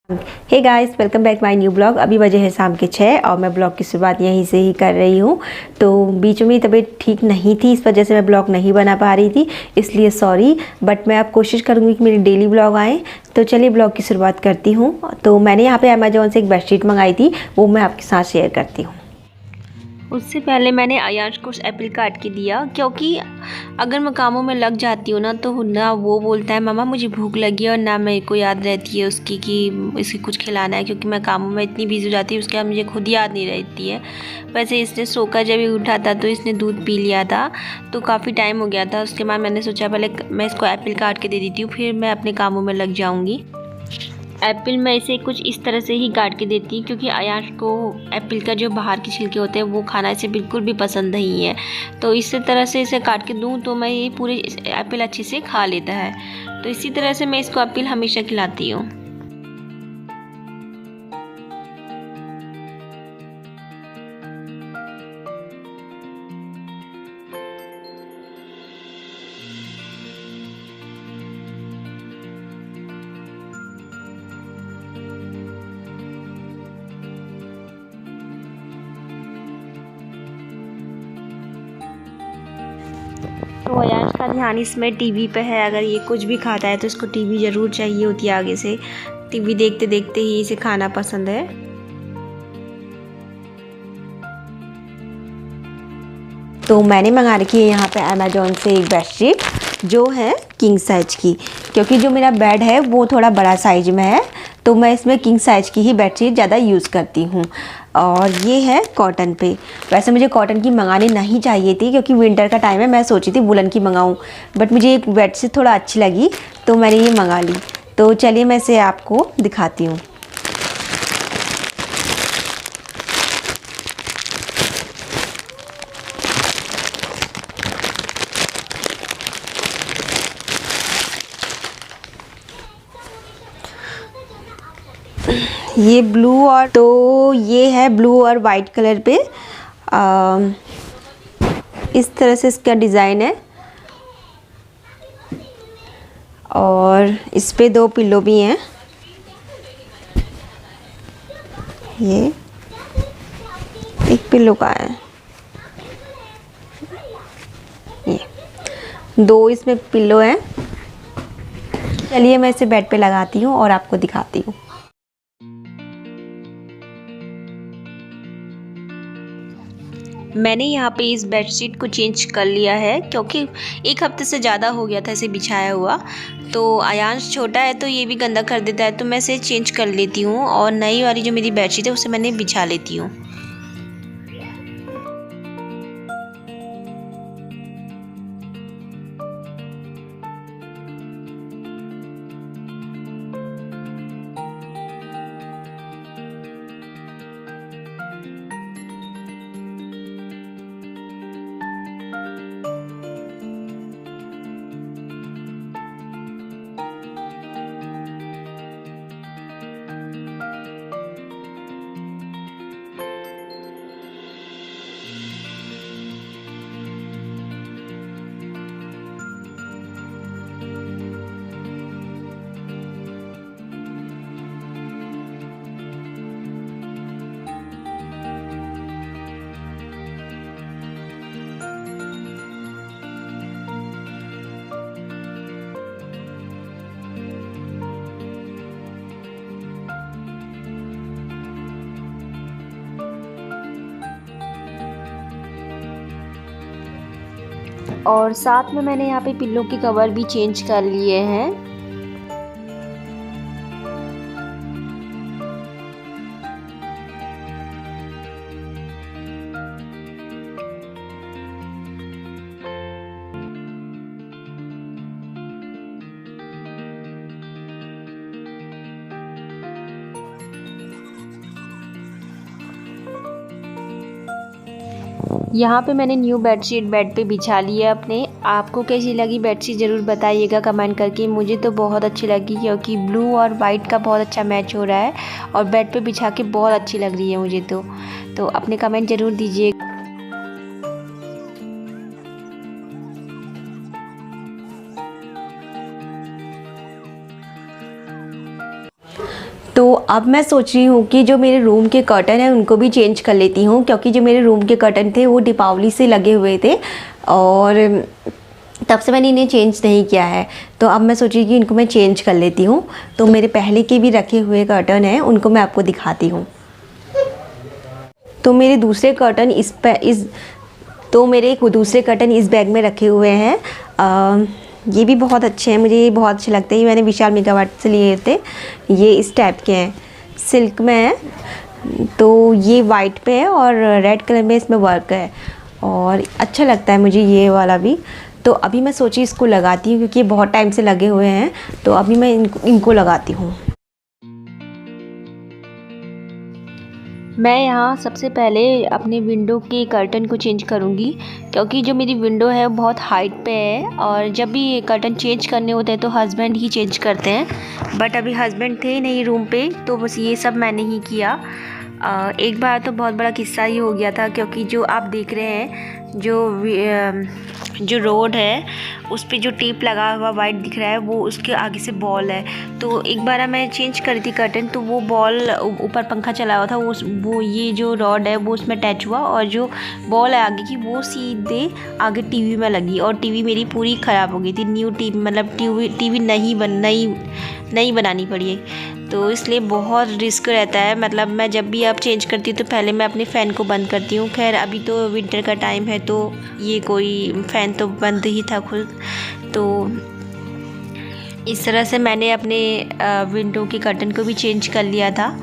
Hey guys, welcome back my new blog. अभी बजे हैं शाम के 6 और मैं ब्लॉग की शुरुआत यहीं से ही कर रही हूँ। तो बीच में तबीयत ठीक नहीं थी, इस वजह से मैं ब्लॉग नहीं बना पा रही थी, इसलिए सॉरी। बट मैं अब कोशिश करूँगी कि मेरी डेली ब्लॉग आए। तो चलिए ब्लॉग की शुरुआत करती हूँ। तो मैंने यहाँ पे अमेजोन से एक बेडशीट मंगाई थी, वो मैं आपके साथ शेयर करती हूँ। उससे पहले मैंने अयांश को एप्पल काट के दिया, क्योंकि अगर मैं कामों में लग जाती हूँ ना तो ना वो बोलता है मामा मुझे भूख लगी है, और ना मेरे को याद रहती है उसकी कि इसे कुछ खिलाना है, क्योंकि मैं कामों में इतनी बिजी हो जाती हूँ उसके बाद मुझे खुद याद नहीं रहती है। वैसे इसने सोकर जब ही उठा था तो इसने दूध पी लिया था, तो काफ़ी टाइम हो गया था। उसके बाद मैंने सोचा पहले मैं इसको एप्पल काट के दे देती हूँ, फिर मैं अपने कामों में लग जाऊँगी। एप्पल मैं इसे कुछ इस तरह से ही काट के देती हूँ, क्योंकि अयांश को एप्पल का जो बाहर के छिलके होते हैं वो खाना इसे बिल्कुल भी पसंद नहीं है। तो इसी तरह से इसे काट के दूँ तो मैं ये पूरे एप्पल अच्छे से खा लेता है। तो इसी तरह से मैं इसको एप्पल हमेशा खिलाती हूँ। तो अयांश का ध्यान इसमें टीवी पे है। अगर ये कुछ भी खाता है तो इसको टीवी ज़रूर चाहिए होती है आगे से। टीवी देखते देखते ही इसे खाना पसंद है। तो मैंने मंगा रखी है यहाँ पे अमेजोन से एक बेडशीट, जो है किंग साइज की, क्योंकि जो मेरा बेड है वो थोड़ा बड़ा साइज में है, तो मैं इसमें किंग साइज की ही बेडशीट ज़्यादा यूज़ करती हूँ। और ये है कॉटन पे। वैसे मुझे कॉटन की मंगानी नहीं चाहिए थी, क्योंकि विंटर का टाइम है, मैं सोची थी वुलन की मंगाऊँ, बट मुझे एक बेडशीट थोड़ा अच्छी लगी तो मैंने ये मंगा ली। तो चलिए मैं इसे आपको दिखाती हूँ। ये ब्लू और तो ये है ब्लू और वाइट कलर पे। इस तरह से इसका डिज़ाइन है, और इस पे 2 पिल्लो भी हैं। ये एक पिल्लो का है, ये 2 इसमें पिल्लो हैं। चलिए मैं इसे बेड पे लगाती हूँ और आपको दिखाती हूँ। मैंने यहाँ पे इस बेडशीट को चेंज कर लिया है, क्योंकि 1 हफ्ते से ज़्यादा हो गया था इसे बिछाया हुआ। तो अयांश छोटा है तो ये भी गंदा कर देता है, तो मैं इसे चेंज कर लेती हूँ और नई वाली जो मेरी बेडशीट है उसे मैंने बिछा लेती हूँ। और साथ में मैंने यहाँ पे पिल्लो के कवर भी चेंज कर लिए हैं। यहाँ पे मैंने न्यू बेडशीट बेड पे बिछा ली है अपने। आपको कैसी लगी बेडशीट ज़रूर बताइएगा कमेंट करके। मुझे तो बहुत अच्छी लगी, क्योंकि ब्लू और वाइट का बहुत अच्छा मैच हो रहा है और बेड पे बिछा के बहुत अच्छी लग रही है मुझे तो अपने कमेंट ज़रूर दीजिए। तो अब मैं सोच रही हूँ कि जो मेरे रूम के कर्टन हैं उनको भी चेंज कर लेती हूँ, क्योंकि जो मेरे रूम के कर्टन थे वो दीपावली से लगे हुए थे और तब से मैंने इन्हें चेंज नहीं किया है। तो अब मैं सोची कि इनको मैं चेंज कर लेती हूँ। तो मेरे पहले के भी रखे हुए कर्टन हैं, उनको मैं आपको दिखाती हूँ। तो मेरे दूसरे कर्टन दूसरे कर्टन इस बैग में रखे हुए हैं। ये भी बहुत अच्छे हैं, मुझे ये बहुत अच्छे लगते हैं। ये मैंने विशाल मेगा मार्ट से लिए थे। ये इस टाइप के हैं, सिल्क में है। तो ये वाइट पे है और रेड कलर में इसमें वर्क है और अच्छा लगता है मुझे ये वाला भी। तो अभी मैं सोची इसको लगाती हूँ, क्योंकि ये बहुत टाइम से लगे हुए हैं। तो अभी मैं इनको लगाती हूँ। मैं यहाँ सबसे पहले अपने विंडो के कर्टन को चेंज करूँगी, क्योंकि जो मेरी विंडो है वो बहुत हाइट पे है और जब भी कर्टन चेंज करने होते हैं तो हस्बैंड ही चेंज करते हैं। बट अभी हस्बैंड थे नहीं रूम पे, तो बस ये सब मैंने ही किया। एक बार तो बहुत बड़ा किस्सा ही हो गया था, क्योंकि जो आप देख रहे हैं जो रोड है उस पे जो टेप लगा हुआ वाइट दिख रहा है वो उसके आगे से बॉल है। तो एक बार मैं चेंज करी थी कर्टन, तो वो बॉल ऊपर पंखा चला हुआ था, वो ये जो रॉड है वो उसमें टच हुआ और जो बॉल है आगे की वो सीधे आगे टीवी में लगी और टीवी मेरी पूरी ख़राब हो गई थी। न्यू टीवी मतलब टीवी नहीं बनानी पड़ी। तो इसलिए बहुत रिस्क रहता है। मतलब मैं जब भी अब चेंज करती हूँ तो पहले मैं अपने फ़ैन को बंद करती हूँ। खैर अभी तो विंटर का टाइम है तो ये कोई फ़ैन तो बंद ही था खुद। तो इस तरह से मैंने अपने विंडो के कर्टन को भी चेंज कर लिया था।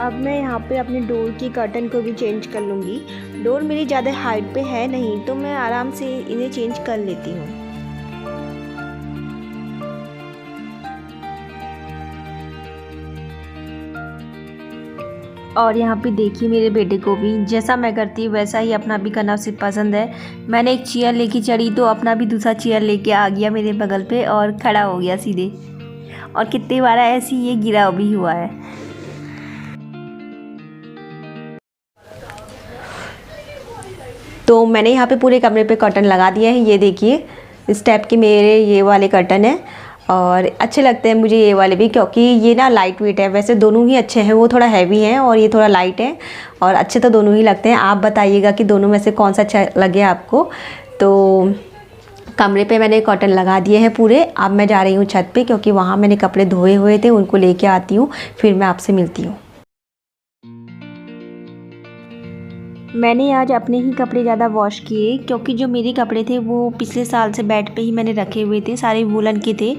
अब मैं यहाँ पे अपने डोर की कर्टन को भी चेंज कर लूँगी। डोर मेरी ज़्यादा हाइट पे है नहीं, तो मैं आराम से इन्हें चेंज कर लेती हूँ। और यहाँ पे देखिए मेरे बेटे को भी जैसा मैं करती हूँ वैसा ही अपना भी करना उसे पसंद है। मैंने एक चेयर लेके चढ़ी तो अपना भी दूसरा चेयर लेके आ गया मेरे बगल पे और खड़ा हो गया सीधे। और कितनी बार ऐसे ये गिरा भी हुआ है। तो मैंने यहाँ पे पूरे कमरे पे कर्टन लगा दिए हैं। ये देखिए इस टाइप के मेरे ये वाले कर्टन हैं और अच्छे लगते हैं मुझे ये वाले भी, क्योंकि ये ना लाइट वेट है। वैसे दोनों ही अच्छे हैं, वो थोड़ा हैवी हैं और ये थोड़ा लाइट है और अच्छे तो दोनों ही लगते हैं। आप बताइएगा कि दोनों में से कौन सा अच्छा लगे आपको। तो कमरे पे मैंने कर्टन लगा दिए हैं पूरे। अब मैं जा रही हूँ छत पे, क्योंकि वहाँ मैंने कपड़े धोए हुए थे, उनको लेके आती हूँ, फिर मैं आपसे मिलती हूँ। मैंने आज अपने ही कपड़े ज़्यादा वॉश किए, क्योंकि जो मेरे कपड़े थे वो पिछले साल से बेड पे ही मैंने रखे हुए थे, सारे वूलन के थे।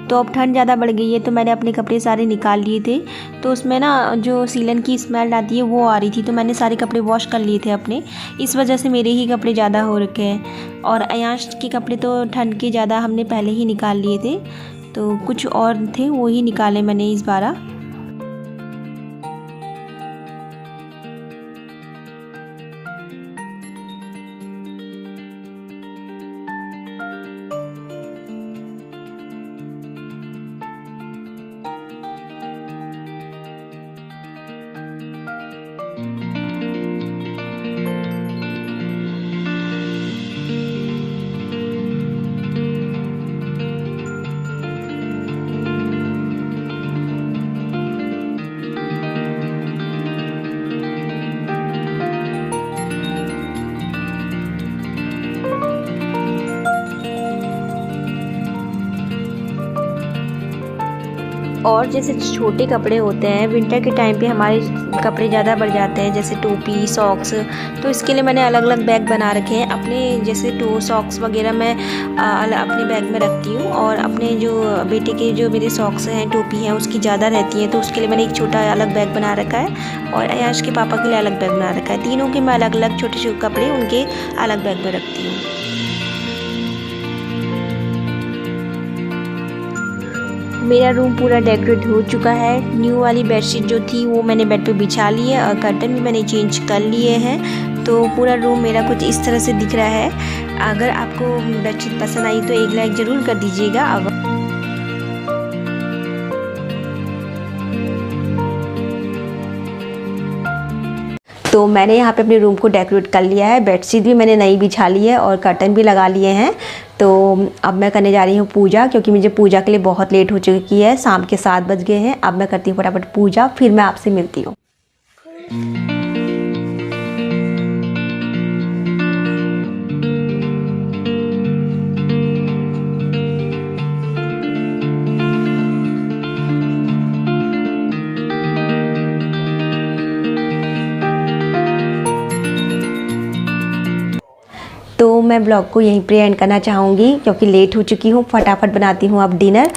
तो अब ठंड ज़्यादा बढ़ गई है तो मैंने अपने कपड़े सारे निकाल लिए थे। तो उसमें ना जो सीलन की स्मेल आती है वो आ रही थी, तो मैंने सारे कपड़े वॉश कर लिए थे अपने। इस वजह से मेरे ही कपड़े ज़्यादा हो रखे हैं। और अयांश के कपड़े तो ठंड के ज़्यादा हमने पहले ही निकाल लिए थे, तो कुछ और थे वो ही निकाले मैंने इस बार। और जैसे छोटे कपड़े होते हैं विंटर के टाइम पे हमारे कपड़े ज़्यादा बढ़ जाते हैं, जैसे टोपी सॉक्स, तो इसके लिए मैंने अलग अलग बैग बना रखे हैं अपने। जैसे सॉक्स वगैरह मैं अपने बैग में रखती हूँ और अपने जो बेटे के जो मेरे सॉक्स हैं टोपी हैं उसकी ज़्यादा रहती हैं, तो उसके लिए मैंने एक छोटा अलग बैग बना रखा है और अयाश के पापा के लिए अलग बैग बना रखा है। तीनों के मैं अलग अलग छोटे छोटे कपड़े उनके अलग बैग में रखती हूँ। मेरा रूम पूरा डेकोरेट हो चुका है। न्यू वाली बेडशीट जो थी वो मैंने बेड पे बिछा ली है और कर्टन भी मैंने चेंज कर लिए हैं। तो पूरा रूम मेरा कुछ इस तरह से दिख रहा है। अगर आपको बेडशीट पसंद आई तो एक लाइक ज़रूर कर दीजिएगा। तो मैंने यहाँ पे अपने रूम को डेकोरेट कर लिया है, बेडशीट भी मैंने नई बिछा ली है और कर्टन भी लगा लिए हैं। तो अब मैं करने जा रही हूँ पूजा, क्योंकि मुझे पूजा के लिए बहुत लेट हो चुकी है, शाम के 7 बज गए हैं। अब मैं करती हूँ फटाफट पूजा, फिर मैं आपसे मिलती हूँ। तो मैं ब्लॉग को यहीं पे एंड करना चाहूँगी, क्योंकि लेट हो चुकी हूँ। फटाफट बनाती हूँ अब डिनर।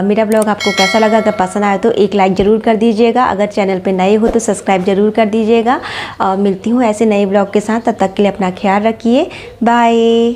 मेरा ब्लॉग आपको कैसा लगा? अगर पसंद आया तो एक लाइक ज़रूर कर दीजिएगा। अगर चैनल पे नए हो तो सब्सक्राइब ज़रूर कर दीजिएगा। मिलती हूँ ऐसे नए ब्लॉग के साथ, तब तक के लिए अपना ख्याल रखिए। बाय।